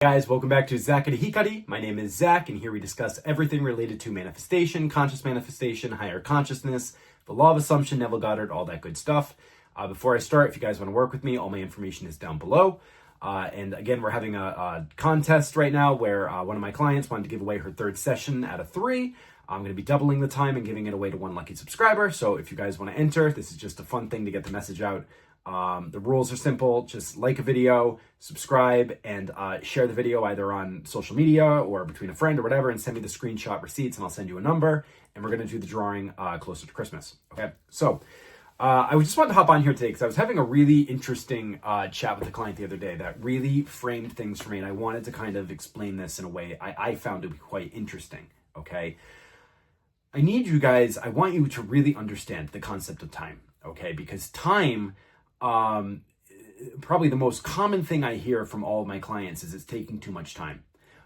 Guys, welcome back to Zakari Hikari. My name is Zach, and here we discuss everything related to manifestation, conscious manifestation, higher consciousness, the law of assumption, Neville Goddard, all that good stuff. Before I start, if you guys want to work with me, all my information is down below. And again, we're having a contest right now where one of my clients wanted to give away her third session out of 3. I'm going to be doubling the time and giving it away to one lucky subscriber. So if you guys want to enter, this is just a fun thing to get the message out. The rules are simple. Just like a video, subscribe, and share the video either on social media or between a friend or whatever, and send me the screenshot receipts, and I'll send you a number, and we're going to do the drawing closer to Christmas. Okay, so I just wanted to hop on here today because I was having a really interesting chat with a client the other day that really framed things for me, and I wanted to kind of explain this in a way I found to be quite interesting. Okay, I want you to really understand the concept of time. Okay, because time, probably the most common thing I hear from all of my clients is it's taking too much time.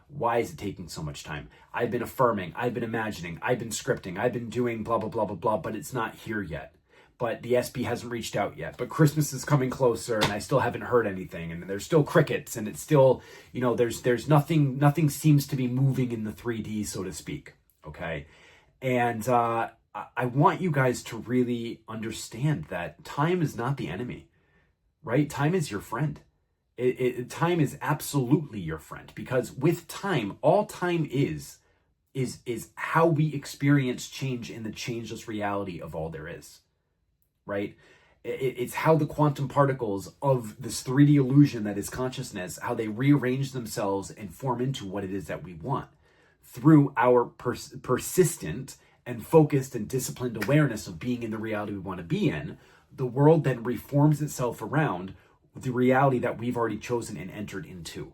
Why is it taking so much time? I've been affirming, I've been imagining, I've been scripting, I've been doing blah, blah, blah, blah, blah, but it's not here yet. But the SP hasn't reached out yet. But Christmas is coming closer and I still haven't heard anything. And there's still crickets and it's still, there's nothing seems to be moving in the 3D, so to speak. Okay. And, I want you guys to really understand that time is not the enemy, right? Time is your friend. Time is absolutely your friend, because with time, all time is how we experience change in the changeless reality of all there is, right? It's how the quantum particles of this 3D illusion that is consciousness, how they rearrange themselves and form into what it is that we want through our persistent and focused and disciplined awareness of being in the reality we want to be in. The world then reforms itself around the reality that we've already chosen and entered into,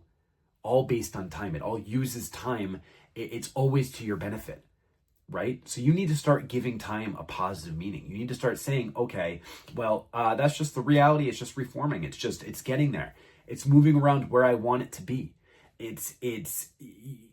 all based on time. It all uses time. It's always to your benefit, right? So you need to start giving time a positive meaning. You need to start saying, okay, well, that's just the reality. It's just reforming. It's getting there. It's moving around where I want it to be. It's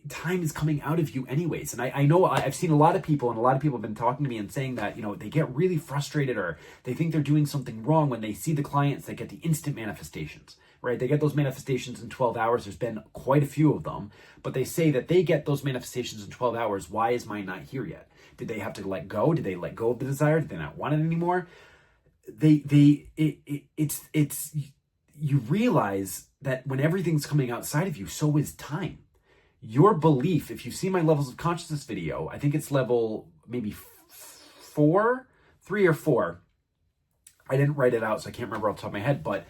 time is coming out of you anyways. And I know I've seen a lot of people, and a lot of people have been talking to me and saying that, they get really frustrated or they think they're doing something wrong when they see the clients that get the instant manifestations, right? They get those manifestations in 12 hours. There's been quite a few of them, but they say that they get those manifestations in 12 hours. Why is mine not here yet? Did they have to let go? Did they let go of the desire? Did they not want it anymore? You realize that when everything's coming outside of you, so is time. Your belief, if you see my levels of consciousness video, I think it's level maybe 3 or 4. I didn't write it out, so I can't remember off the top of my head, but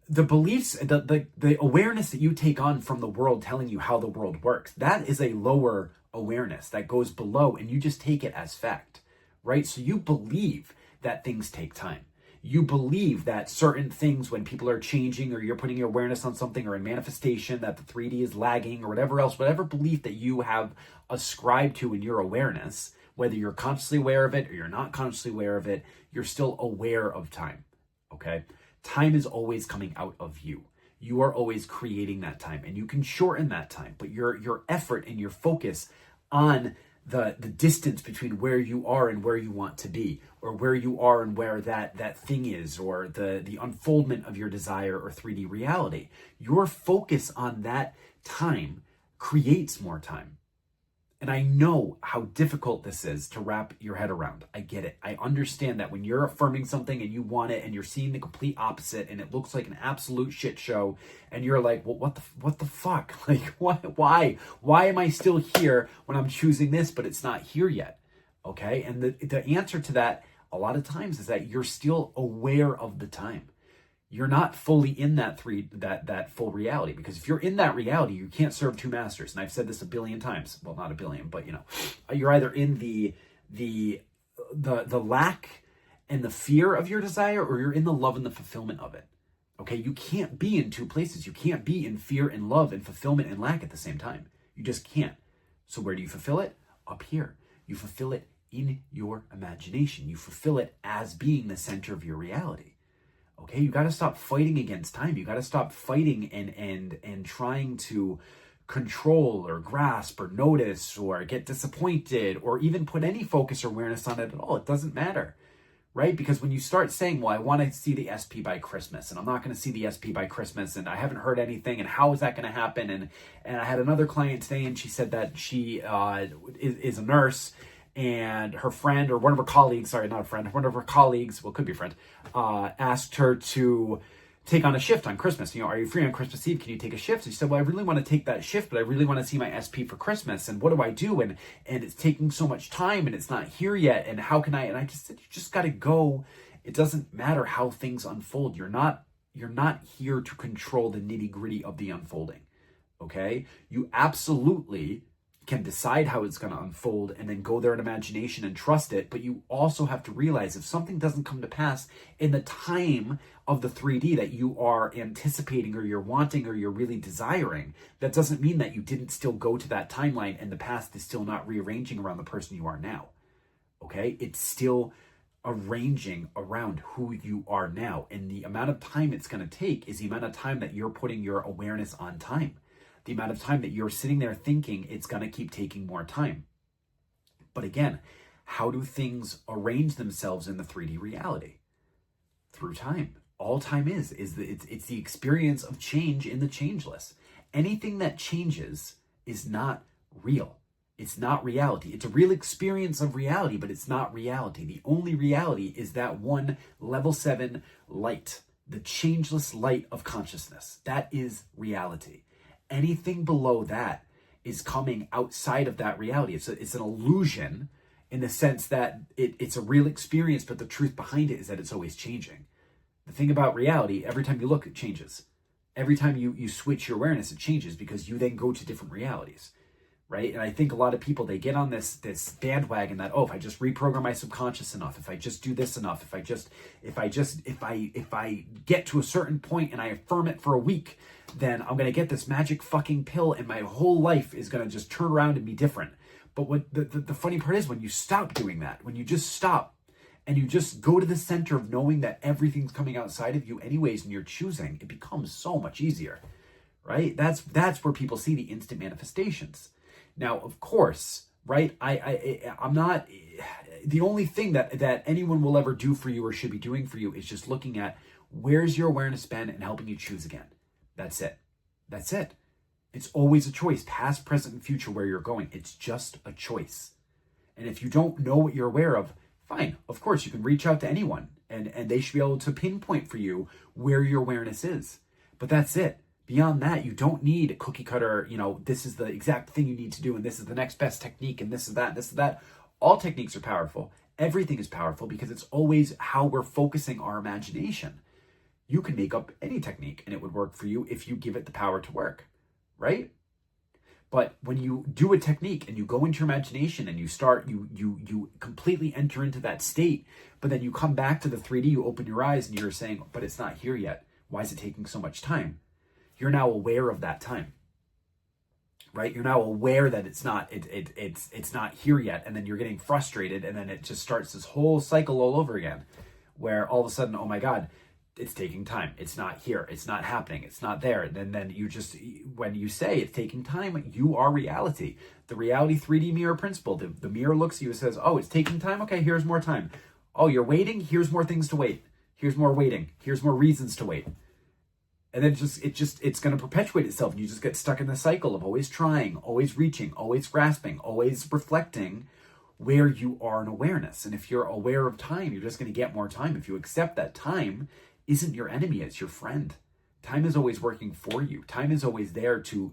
the beliefs, the awareness that you take on from the world telling you how the world works, that is a lower awareness that goes below, and you just take it as fact, right? So you believe that things take time. You believe that certain things, when people are changing or you're putting your awareness on something or in manifestation, that the 3D is lagging or whatever else, whatever belief that you have ascribed to in your awareness, whether you're consciously aware of it or you're not consciously aware of it, you're still aware of time, okay? Time is always coming out of you. You are always creating that time, and you can shorten that time, but your effort and your focus on the distance between where you are and where you want to be, or where you are and where that thing is, or the unfoldment of your desire or 3D reality. Your focus on that time creates more time. And I know how difficult this is to wrap your head around. I get it. I understand that when you're affirming something and you want it and you're seeing the complete opposite and it looks like an absolute shit show and you're like, well, what the fuck? Like, why am I still here when I'm choosing this, but it's not here yet? Okay. And the answer to that a lot of times is that you're still aware of the time. You're not fully in that full reality, because if you're in that reality, you can't serve two masters. And I've said this a billion times. Well, not a billion, but you're either in the lack and the fear of your desire, or you're in the love and the fulfillment of it. Okay, you can't be in two places. You can't be in fear and love and fulfillment and lack at the same time. You just can't. So where do you fulfill it? Up here. You fulfill it in your imagination. You fulfill it as being the center of your reality. Okay, you got to stop fighting against time. You got to stop fighting and trying to control or grasp or notice or get disappointed or even put any focus or awareness on it at all. It doesn't matter, right? Because when you start saying, well, I want to see the SP by Christmas, and I'm not going to see the SP by Christmas, and I haven't heard anything, and how is that going to happen? And I had another client today, and she said that she is a nurse, and her friend, or one of her colleagues, sorry, not a friend, one of her colleagues, well, could be a friend, asked her to take on a shift on Christmas. Are you free on Christmas Eve? Can you take a shift? And she said, well, I really want to take that shift, but I really want to see my SP for Christmas. And what do I do? And it's taking so much time, and it's not here yet. And how can I? And I just said, you just got to go. It doesn't matter how things unfold. You're not here to control the nitty gritty of the unfolding. Okay? You absolutely can decide how it's going to unfold and then go there in imagination and trust it. But you also have to realize if something doesn't come to pass in the time of the 3D that you are anticipating or you're wanting or you're really desiring, that doesn't mean that you didn't still go to that timeline and the past is still not rearranging around the person you are now. Okay? It's still arranging around who you are now. And the amount of time it's going to take is the amount of time that you're putting your awareness on time. The amount of time that you're sitting there thinking it's going to keep taking more time. But again, how do things arrange themselves in the 3D reality? Through time. All time is it's the experience of change in the changeless. Anything that changes is not real. It's not reality. It's a real experience of reality, but it's not reality. The only reality is that one level 7 light, the changeless light of consciousness. That is reality. Anything below that is coming outside of that reality. It's an illusion in the sense that it's a real experience, but the truth behind it is that it's always changing. The thing about reality, every time you look, it changes. Every time you switch your awareness, it changes because you then go to different realities, right? And I think a lot of people, they get on this bandwagon that, if I just reprogram my subconscious enough, if I just do this enough, if I get to a certain point and I affirm it for a week, then I'm going to get this magic fucking pill and my whole life is going to just turn around and be different. But what the funny part is when you stop doing that, when you just stop and you just go to the center of knowing that everything's coming outside of you anyways and you're choosing, it becomes so much easier, right? That's where people see the instant manifestations. Now, of course, right? I'm not, the only thing that anyone will ever do for you or should be doing for you is just looking at where's your awareness been and helping you choose again. That's it. That's it. It's always a choice, past, present, and future, where you're going. It's just a choice. And if you don't know what you're aware of, fine. Of course, you can reach out to anyone and they should be able to pinpoint for you where your awareness is. But that's it. Beyond that, you don't need a cookie cutter, this is the exact thing you need to do and this is the next best technique and this is that, this is that. All techniques are powerful. Everything is powerful because it's always how we're focusing our imagination. You can make up any technique and it would work for you if you give it the power to work, right? But when you do a technique and you go into your imagination and you start, you completely enter into that state, but then you come back to the 3D, you open your eyes and you're saying, but it's not here yet. Why is it taking so much time? You're now aware of that time, right? You're now aware that it's not here yet. And then you're getting frustrated and then it just starts this whole cycle all over again where all of a sudden, oh my God, it's taking time. It's not here. It's not happening. It's not there. And then you just, when you say it's taking time, you are reality. The reality 3D mirror principle. The mirror looks at you and says, oh, it's taking time. Okay, here's more time. Oh, you're waiting. Here's more things to wait. Here's more waiting. Here's more reasons to wait. And then it's going to perpetuate itself. And you just get stuck in the cycle of always trying, always reaching, always grasping, always reflecting where you are in awareness. And if you're aware of time, you're just going to get more time. If you accept that time isn't your enemy, it's your friend. Time is always working for you. Time is always there to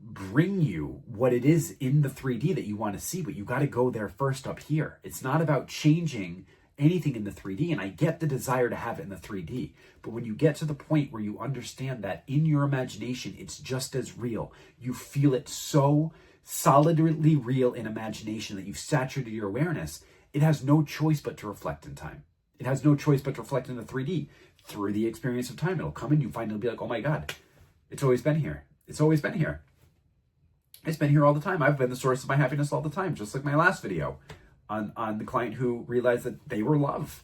bring you what it is in the 3D that you want to see, but you got to go there first up here. It's not about changing anything in the 3D, and I get the desire to have it in the 3D, but when you get to the point where you understand that in your imagination, it's just as real, you feel it so solidly real in imagination that you've saturated your awareness, it has no choice but to reflect in time. It has no choice but to reflect in the 3D. Through the experience of time, it'll come and you find it'll be like, oh my God, it's always been here. It's always been here. It's been here all the time. I've been the source of my happiness all the time, just like my last video on the client who realized that they were love,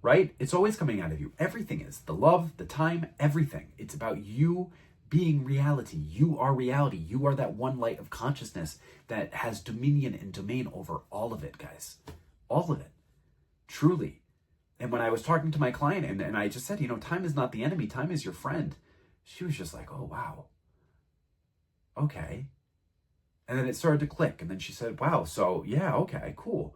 right? It's always coming out of you. Everything is. The love, the time, everything. It's about you being reality. You are reality. You are that one light of consciousness that has dominion and domain over all of it, guys. All of it. truly. And when I was talking to my client and I just said, time is not the enemy, time is your friend. She was just like, oh, wow. Okay. And then it started to click. And then she said, wow, so yeah, okay, cool.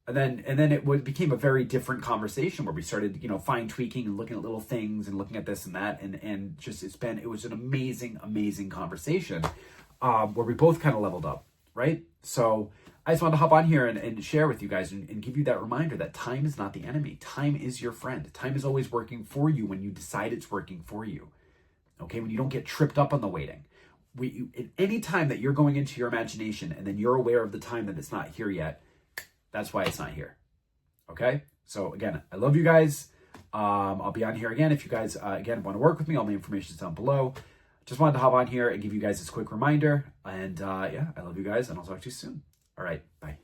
And then it became a very different conversation where we started, fine tweaking and looking at little things and looking at this and that. And just, it was an amazing, amazing conversation where we both kind of leveled up, right? So I just wanted to hop on here and share with you guys and give you that reminder that time is not the enemy. Time is your friend. Time is always working for you when you decide it's working for you. Okay, when you don't get tripped up on the waiting. At any time that you're going into your imagination and then you're aware of the time that it's not here yet, that's why it's not here. Okay, so again, I love you guys. I'll be on here again. If you guys, again, want to work with me, all the information is down below. Just wanted to hop on here and give you guys this quick reminder. And yeah, I love you guys and I'll talk to you soon. All right, bye.